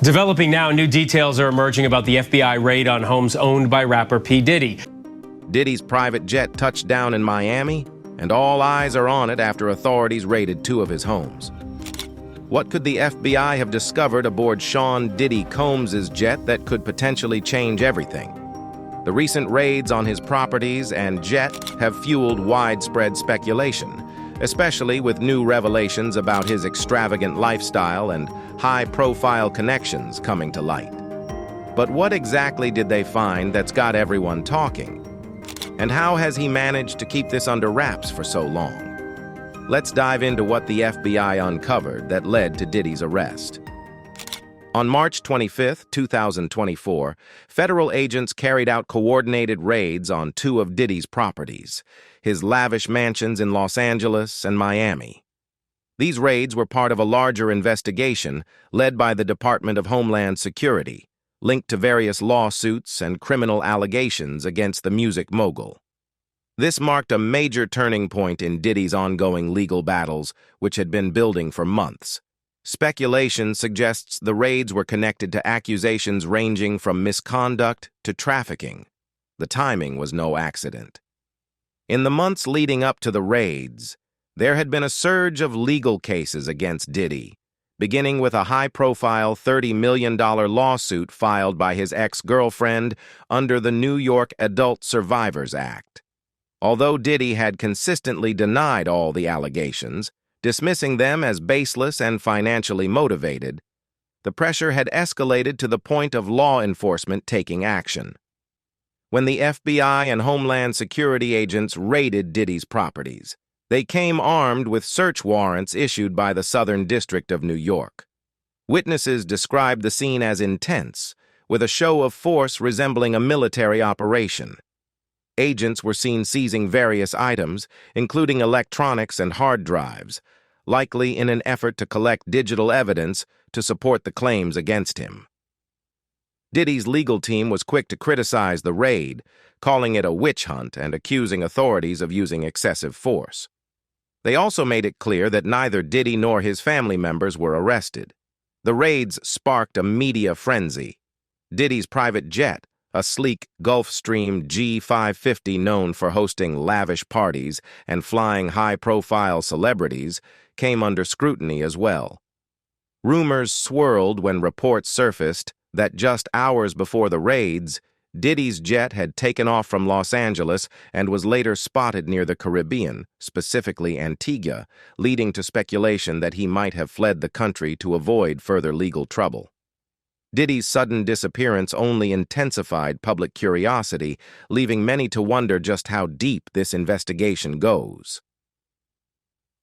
Developing now, new details are emerging about the FBI raid on homes owned by rapper P Diddy. Diddy's private jet touched down in Miami, and all eyes are on it after authorities raided two of his homes. What could the FBI have discovered aboard Sean Diddy Combs' jet that could potentially change everything? The recent raids on his properties and jet have fueled widespread speculation, especially with new revelations about his extravagant lifestyle and high-profile connections coming to light. But what exactly did they find that's got everyone talking? And how has he managed to keep this under wraps for so long? Let's dive into what the FBI uncovered that led to Diddy's arrest. On March 25, 2024, federal agents carried out coordinated raids on two of Diddy's properties, his lavish mansions in Los Angeles and Miami. These raids were part of a larger investigation led by the Department of Homeland Security, linked to various lawsuits and criminal allegations against the music mogul. This marked a major turning point in Diddy's ongoing legal battles, which had been building for months. Speculation suggests the raids were connected to accusations ranging from misconduct to trafficking. The timing was no accident. In the months leading up to the raids, there had been a surge of legal cases against Diddy, beginning with a high-profile $30 million lawsuit filed by his ex-girlfriend under the New York Adult Survivors Act. Although Diddy had consistently denied all the allegations, dismissing them as baseless and financially motivated, the pressure had escalated to the point of law enforcement taking action. When the FBI and Homeland Security agents raided Diddy's properties, they came armed with search warrants issued by the Southern District of New York. Witnesses described the scene as intense, with a show of force resembling a military operation. Agents were seen seizing various items, including electronics and hard drives, likely in an effort to collect digital evidence to support the claims against him. Diddy's legal team was quick to criticize the raid, calling it a witch hunt and accusing authorities of using excessive force. They also made it clear that neither Diddy nor his family members were arrested. The raids sparked a media frenzy. Diddy's private jet, a sleek Gulfstream G550 known for hosting lavish parties and flying high-profile celebrities, came under scrutiny as well. Rumors swirled when reports surfaced that just hours before the raids, Diddy's jet had taken off from Los Angeles and was later spotted near the Caribbean, specifically Antigua, leading to speculation that he might have fled the country to avoid further legal trouble. Diddy's sudden disappearance only intensified public curiosity, leaving many to wonder just how deep this investigation goes.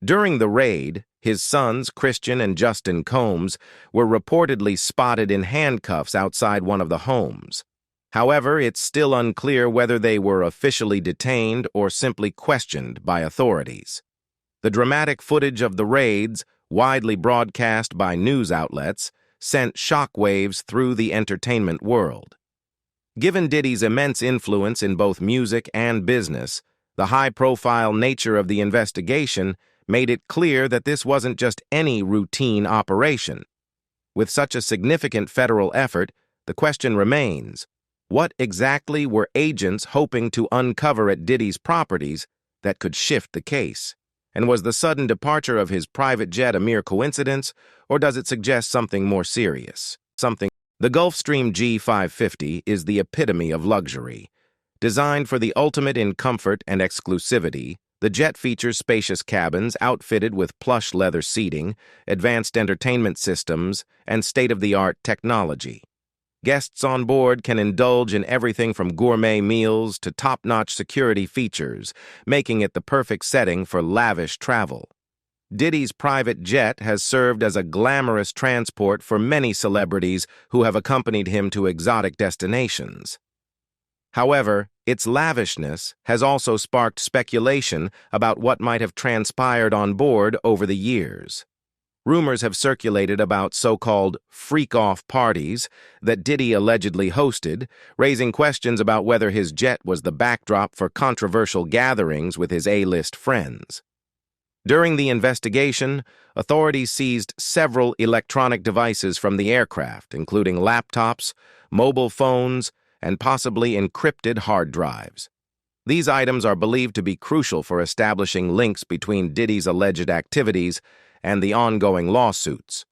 During the raid, his sons, Christian and Justin Combs, were reportedly spotted in handcuffs outside one of the homes. However, it's still unclear whether they were officially detained or simply questioned by authorities. The dramatic footage of the raids, widely broadcast by news outlets, sent shockwaves through the entertainment world. Given Diddy's immense influence in both music and business, the high-profile nature of the investigation made it clear that this wasn't just any routine operation. With such a significant federal effort, the question remains, what exactly were agents hoping to uncover at Diddy's properties that could shift the case? And was the sudden departure of his private jet a mere coincidence, or does it suggest something more serious? The Gulfstream G550 is the epitome of luxury. Designed for the ultimate in comfort and exclusivity, the jet features spacious cabins outfitted with plush leather seating, advanced entertainment systems, and state-of-the-art technology. Guests on board can indulge in everything from gourmet meals to top-notch security features, making it the perfect setting for lavish travel. Diddy's private jet has served as a glamorous transport for many celebrities who have accompanied him to exotic destinations. However, its lavishness has also sparked speculation about what might have transpired on board over the years. Rumors have circulated about so-called freak-off parties that Diddy allegedly hosted, raising questions about whether his jet was the backdrop for controversial gatherings with his A-list friends. During the investigation, authorities seized several electronic devices from the aircraft, including laptops, mobile phones, and possibly encrypted hard drives. These items are believed to be crucial for establishing links between Diddy's alleged activities and the ongoing lawsuits.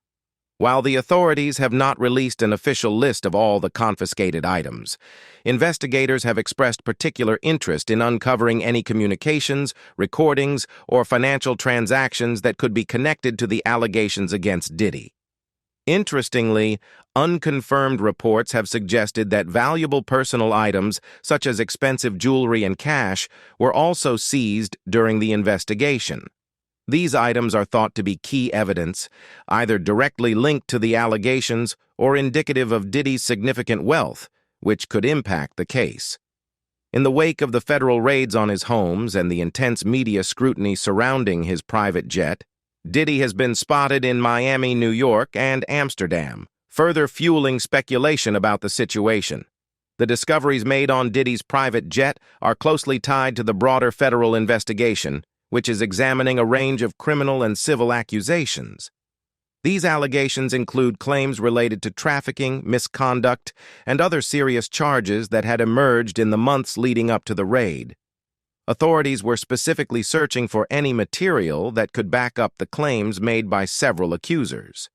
While the authorities have not released an official list of all the confiscated items, investigators have expressed particular interest in uncovering any communications, recordings, or financial transactions that could be connected to the allegations against Diddy. Interestingly, unconfirmed reports have suggested that valuable personal items, such as expensive jewelry and cash, were also seized during the investigation. These items are thought to be key evidence, either directly linked to the allegations or indicative of Diddy's significant wealth, which could impact the case. In the wake of the federal raids on his homes and the intense media scrutiny surrounding his private jet, Diddy has been spotted in Miami, New York, and Amsterdam, further fueling speculation about the situation. The discoveries made on Diddy's private jet are closely tied to the broader federal investigation, which is examining a range of criminal and civil accusations. These allegations include claims related to trafficking, misconduct, and other serious charges that had emerged in the months leading up to the raid. Authorities were specifically searching for any material that could back up the claims made by several accusers.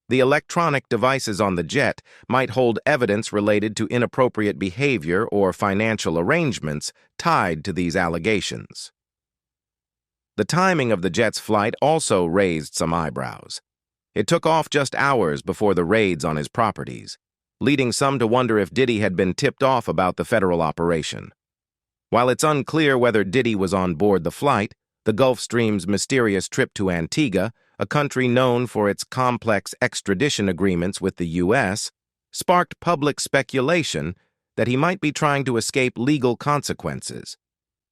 The electronic devices on the jet might hold evidence related to inappropriate behavior or financial arrangements tied to these allegations. The timing of the jet's flight also raised some eyebrows. It took off just hours before the raids on his properties, leading some to wonder if Diddy had been tipped off about the federal operation. While it's unclear whether Diddy was on board the flight, the Gulf Stream's mysterious trip to Antigua, a country known for its complex extradition agreements with the U.S., sparked public speculation that he might be trying to escape legal consequences.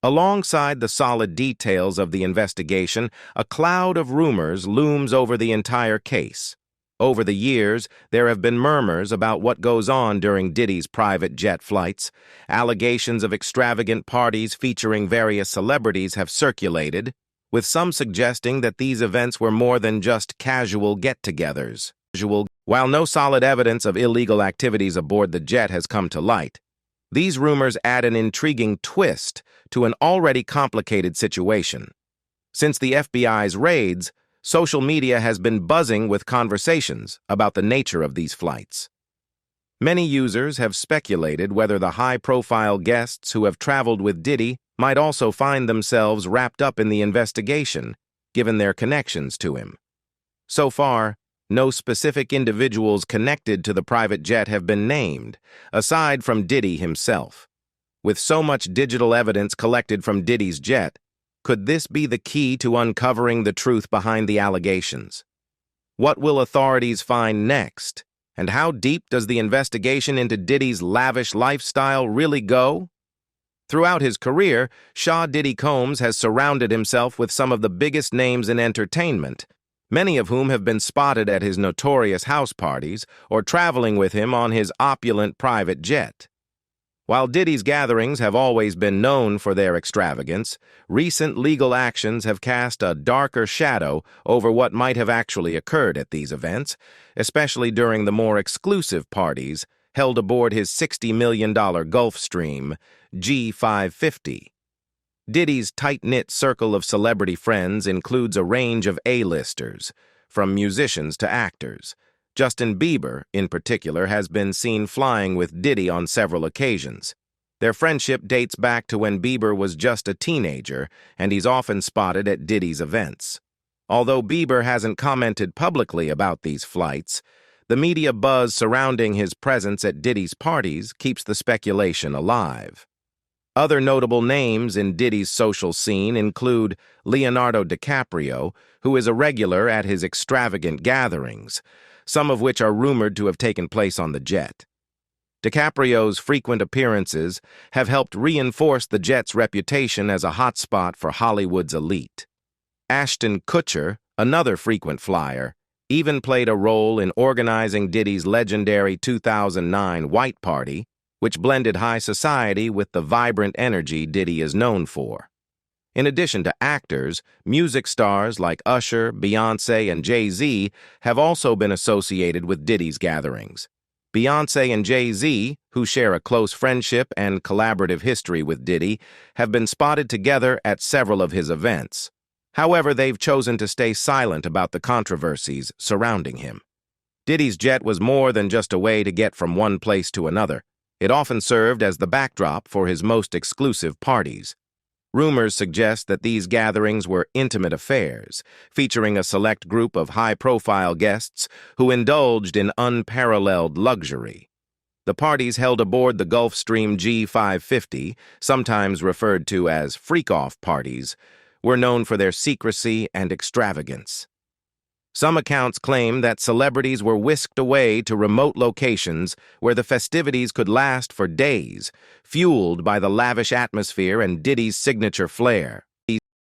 Alongside the solid details of the investigation, a cloud of rumors looms over the entire case. Over the years, there have been murmurs about what goes on during Diddy's private jet flights. Allegations of extravagant parties featuring various celebrities have circulated, with some suggesting that these events were more than just casual get-togethers. While no solid evidence of illegal activities aboard the jet has come to light, these rumors add an intriguing twist to an already complicated situation. Since the FBI's raids, social media has been buzzing with conversations about the nature of these flights. Many users have speculated whether the high-profile guests who have traveled with Diddy might also find themselves wrapped up in the investigation, given their connections to him. So far, no specific individuals connected to the private jet have been named, aside from Diddy himself. With so much digital evidence collected from Diddy's jet, could this be the key to uncovering the truth behind the allegations? What will authorities find next? And how deep does the investigation into Diddy's lavish lifestyle really go? Throughout his career, Sean Diddy Combs has surrounded himself with some of the biggest names in entertainment, many of whom have been spotted at his notorious house parties or traveling with him on his opulent private jet. While Diddy's gatherings have always been known for their extravagance, recent legal actions have cast a darker shadow over what might have actually occurred at these events, especially during the more exclusive parties held aboard his $60 million Gulfstream G550. Diddy's tight-knit circle of celebrity friends includes a range of A-listers, from musicians to actors. Justin Bieber, in particular, has been seen flying with Diddy on several occasions. Their friendship dates back to when Bieber was just a teenager, and he's often spotted at Diddy's events. Although Bieber hasn't commented publicly about these flights, the media buzz surrounding his presence at Diddy's parties keeps the speculation alive. Other notable names in Diddy's social scene include Leonardo DiCaprio, who is a regular at his extravagant gatherings, some of which are rumored to have taken place on the jet. DiCaprio's frequent appearances have helped reinforce the jet's reputation as a hotspot for Hollywood's elite. Ashton Kutcher, another frequent flyer, even played a role in organizing Diddy's legendary 2009 White Party, which blended high society with the vibrant energy Diddy is known for. In addition to actors, music stars like Usher, Beyoncé, and Jay-Z have also been associated with Diddy's gatherings. Beyoncé and Jay-Z, who share a close friendship and collaborative history with Diddy, have been spotted together at several of his events. However, they've chosen to stay silent about the controversies surrounding him. Diddy's jet was more than just a way to get from one place to another. It often served as the backdrop for his most exclusive parties. Rumors suggest that these gatherings were intimate affairs, featuring a select group of high-profile guests who indulged in unparalleled luxury. The parties held aboard the Gulfstream G550, sometimes referred to as freak-off parties, were known for their secrecy and extravagance. Some accounts claim that celebrities were whisked away to remote locations where the festivities could last for days, fueled by the lavish atmosphere and Diddy's signature flair.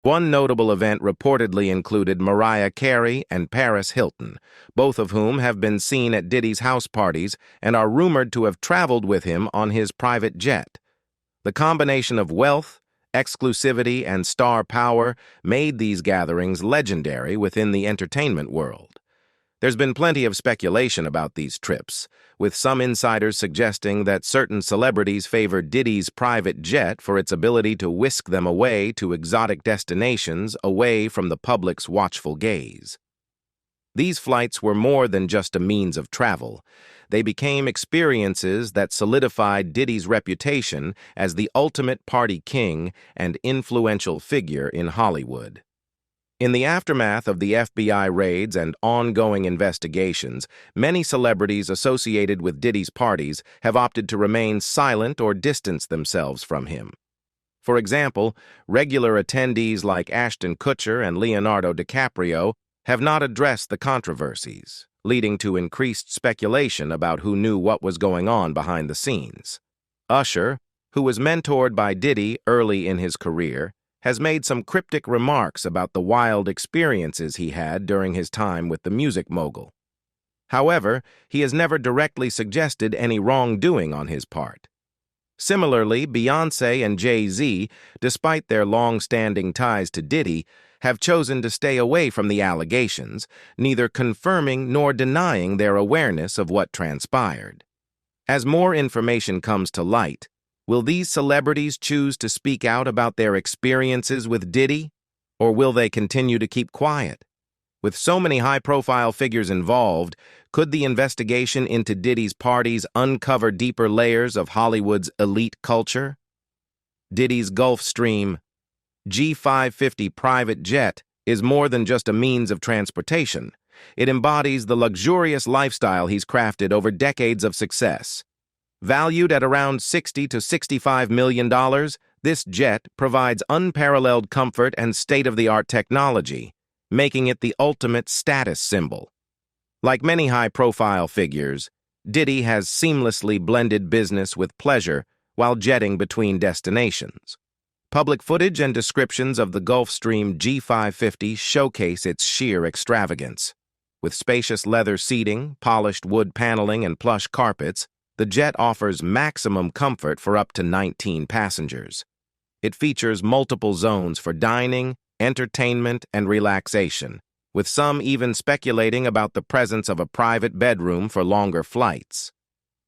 One notable event reportedly included Mariah Carey and Paris Hilton, both of whom have been seen at Diddy's house parties and are rumored to have traveled with him on his private jet. The combination of wealth, exclusivity, and star power made these gatherings legendary within the entertainment world. There's been plenty of speculation about these trips, with some insiders suggesting that certain celebrities favor Diddy's private jet for its ability to whisk them away to exotic destinations away from the public's watchful gaze. These flights were more than just a means of travel. They became experiences that solidified Diddy's reputation as the ultimate party king and influential figure in Hollywood. In the aftermath of the FBI raids and ongoing investigations, many celebrities associated with Diddy's parties have opted to remain silent or distance themselves from him. For example, regular attendees like Ashton Kutcher and Leonardo DiCaprio have not addressed the controversies, leading to increased speculation about who knew what was going on behind the scenes. Usher, who was mentored by Diddy early in his career, has made some cryptic remarks about the wild experiences he had during his time with the music mogul. However, he has never directly suggested any wrongdoing on his part. Similarly, Beyoncé and Jay-Z, despite their long-standing ties to Diddy, have chosen to stay away from the allegations, neither confirming nor denying their awareness of what transpired. As more information comes to light, will these celebrities choose to speak out about their experiences with Diddy, or will they continue to keep quiet? With so many high-profile figures involved, could the investigation into Diddy's parties uncover deeper layers of Hollywood's elite culture? Diddy's Gulfstream G550 private jet is more than just a means of transportation. It embodies the luxurious lifestyle he's crafted over decades of success. Valued at around $60 to $65 million, this jet provides unparalleled comfort and state-of-the-art technology, making it the ultimate status symbol. Like many high-profile figures, Diddy has seamlessly blended business with pleasure while jetting between destinations. Public footage and descriptions of the Gulfstream G550 showcase its sheer extravagance. With spacious leather seating, polished wood paneling, and plush carpets, the jet offers maximum comfort for up to 19 passengers. It features multiple zones for dining, entertainment, and relaxation, with some even speculating about the presence of a private bedroom for longer flights.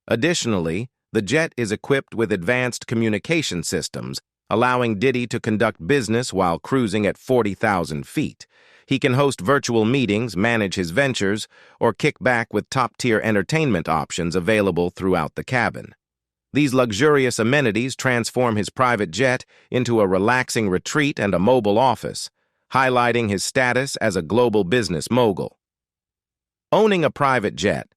Additionally, the jet is equipped with advanced communication systems, allowing Diddy to conduct business while cruising at 40,000 feet. He can host virtual meetings, manage his ventures, or kick back with top-tier entertainment options available throughout the cabin. These luxurious amenities transform his private jet into a relaxing retreat and a mobile office, highlighting his status as a global business mogul. Owning a private jet,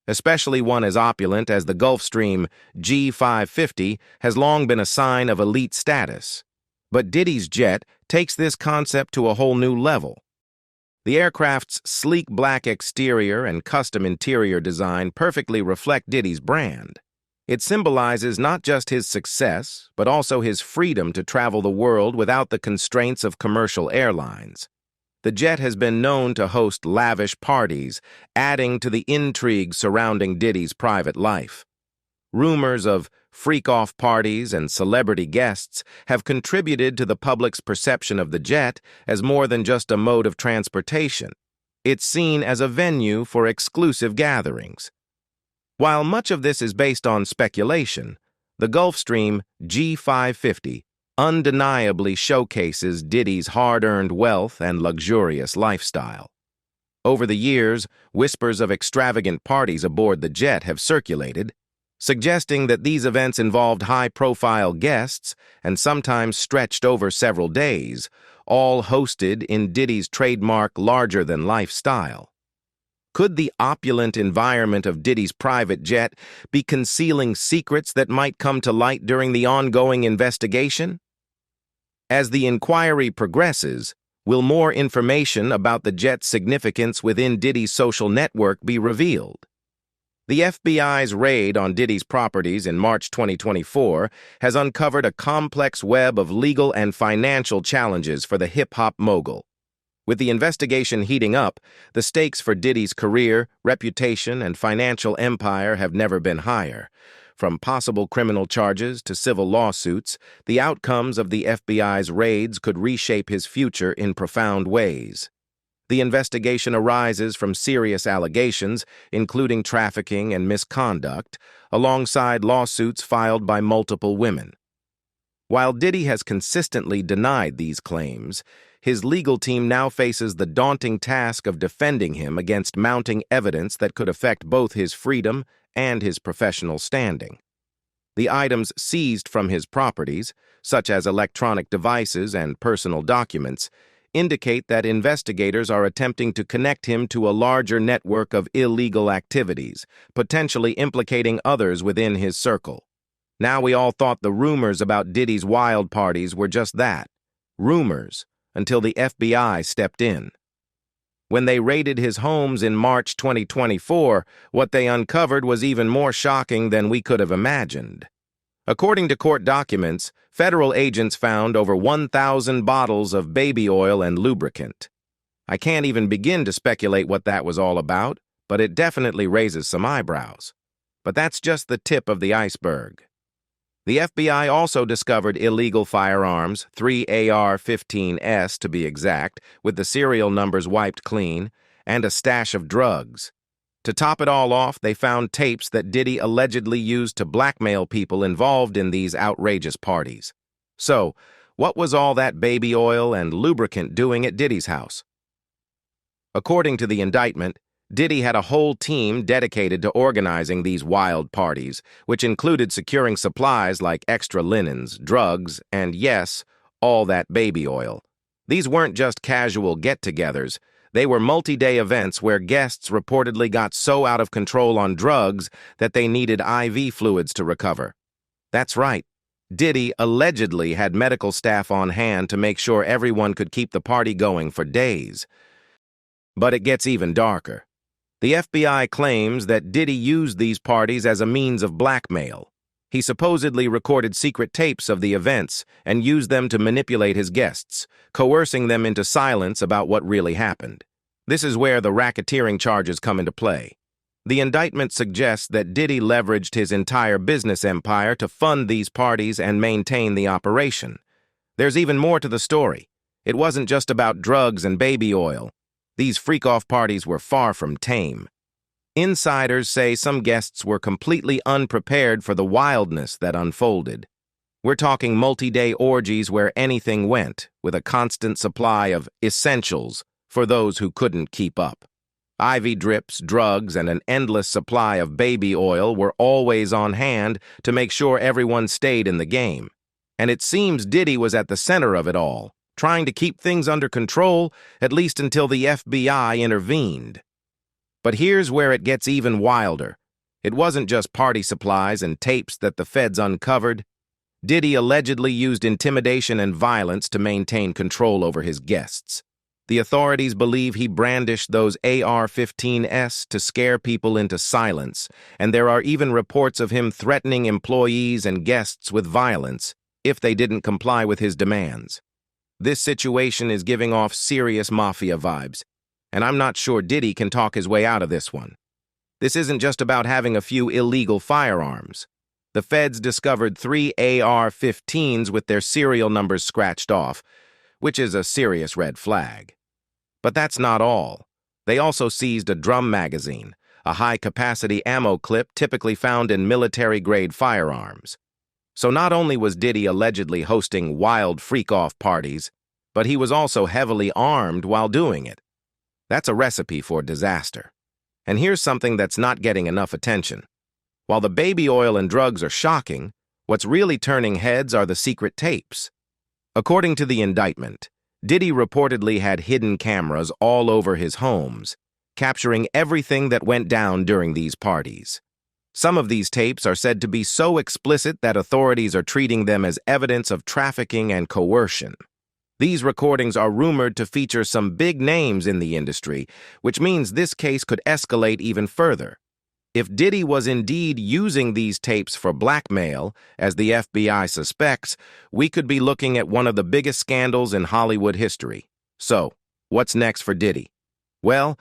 especially one as opulent as the Gulfstream G550, has long been a sign of elite status. But Diddy's jet takes this concept to a whole new level. The aircraft's sleek black exterior and custom interior design perfectly reflect Diddy's brand. It symbolizes not just his success, but also his freedom to travel the world without the constraints of commercial airlines. The jet has been known to host lavish parties, adding to the intrigue surrounding Diddy's private life. Rumors of freak-off parties and celebrity guests have contributed to the public's perception of the jet as more than just a mode of transportation. It's seen as a venue for exclusive gatherings. While much of this is based on speculation, the Gulfstream G550 undeniably showcases Diddy's hard-earned wealth and luxurious lifestyle. Over the years, whispers of extravagant parties aboard the jet have circulated, suggesting that these events involved high-profile guests and sometimes stretched over several days, all hosted in Diddy's trademark larger-than-life style. Could the opulent environment of Diddy's private jet be concealing secrets that might come to light during the ongoing investigation? As the inquiry progresses, will more information about the jet's significance within Diddy's social network be revealed? The FBI's raid on Diddy's properties in March 2024 has uncovered a complex web of legal and financial challenges for the hip-hop mogul. With the investigation heating up, the stakes for Diddy's career, reputation, and financial empire have never been higher. From possible criminal charges to civil lawsuits, the outcomes of the FBI's raids could reshape his future in profound ways. The investigation arises from serious allegations, including trafficking and misconduct, alongside lawsuits filed by multiple women. While Diddy has consistently denied these claims, his legal team now faces the daunting task of defending him against mounting evidence that could affect both his freedom and his professional standing. The items seized from his properties, such as electronic devices and personal documents, indicate that investigators are attempting to connect him to a larger network of illegal activities, potentially implicating others within his circle. Now we all thought the rumors about Diddy's wild parties were just that, rumors, until the FBI stepped in. When they raided his homes in March 2024, what they uncovered was even more shocking than we could have imagined. According to court documents, federal agents found over 1,000 bottles of baby oil and lubricant. I can't even begin to speculate what that was all about, but it definitely raises some eyebrows. But that's just the tip of the iceberg. The FBI also discovered illegal firearms, 3 AR-15s to be exact, with the serial numbers wiped clean, and a stash of drugs. To top it all off, they found tapes that Diddy allegedly used to blackmail people involved in these outrageous parties. So, what was all that baby oil and lubricant doing at Diddy's house? According to the indictment, Diddy had a whole team dedicated to organizing these wild parties, which included securing supplies like extra linens, drugs, and yes, all that baby oil. These weren't just casual get-togethers. They were multi-day events where guests reportedly got so out of control on drugs that they needed IV fluids to recover. That's right. Diddy allegedly had medical staff on hand to make sure everyone could keep the party going for days. But it gets even darker. The FBI claims that Diddy used these parties as a means of blackmail. He supposedly recorded secret tapes of the events and used them to manipulate his guests, coercing them into silence about what really happened. This is where the racketeering charges come into play. The indictment suggests that Diddy leveraged his entire business empire to fund these parties and maintain the operation. There's even more to the story. It wasn't just about drugs and baby oil. These freak-off parties were far from tame. Insiders say some guests were completely unprepared for the wildness that unfolded. We're talking multi-day orgies where anything went, with a constant supply of essentials for those who couldn't keep up. IV drips, drugs, and an endless supply of baby oil were always on hand to make sure everyone stayed in the game. And it seems Diddy was at the center of it all, trying to keep things under control, at least until the FBI intervened. But here's where it gets even wilder. It wasn't just party supplies and tapes that the feds uncovered. Diddy allegedly used intimidation and violence to maintain control over his guests. The authorities believe he brandished those AR-15s to scare people into silence, and there are even reports of him threatening employees and guests with violence if they didn't comply with his demands. This situation is giving off serious mafia vibes, and I'm not sure Diddy can talk his way out of this one. This isn't just about having a few illegal firearms. The feds discovered 3 AR-15s with their serial numbers scratched off, which is a serious red flag. But that's not all. They also seized a drum magazine, a high-capacity ammo clip typically found in military-grade firearms. So not only was Diddy allegedly hosting wild freak-off parties, but he was also heavily armed while doing it. That's a recipe for disaster. And here's something that's not getting enough attention. While the baby oil and drugs are shocking, what's really turning heads are the secret tapes. According to the indictment, Diddy reportedly had hidden cameras all over his homes, capturing everything that went down during these parties. Some of these tapes are said to be so explicit that authorities are treating them as evidence of trafficking and coercion. These recordings are rumored to feature some big names in the industry, which means this case could escalate even further. If Diddy was indeed using these tapes for blackmail, as the FBI suspects, we could be looking at one of the biggest scandals in Hollywood history. So, what's next for Diddy? Well,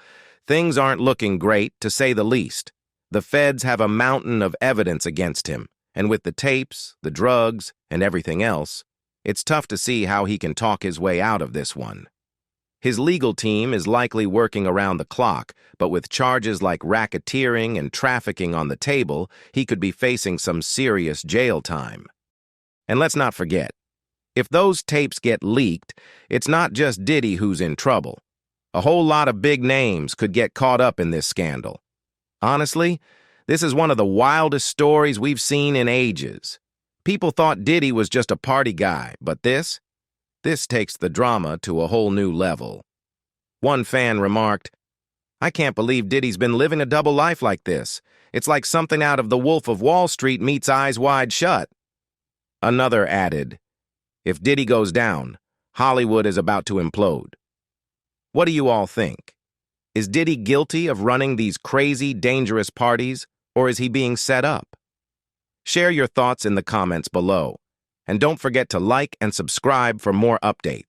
things aren't looking great, to say the least. The feds have a mountain of evidence against him, and with the tapes, the drugs, and everything else, it's tough to see how he can talk his way out of this one. His legal team is likely working around the clock, but with charges like racketeering and trafficking on the table, he could be facing some serious jail time. And let's not forget, if those tapes get leaked, it's not just Diddy who's in trouble. A whole lot of big names could get caught up in this scandal. Honestly, this is one of the wildest stories we've seen in ages. People thought Diddy was just a party guy, but this takes the drama to a whole new level. One fan remarked, "I can't believe Diddy's been living a double life like this. It's like something out of The Wolf of Wall Street meets Eyes Wide Shut." Another added, "If Diddy goes down, Hollywood is about to implode." What do you all think? Is Diddy guilty of running these crazy, dangerous parties, or is he being set up? Share your thoughts in the comments below. And don't forget to like and subscribe for more updates.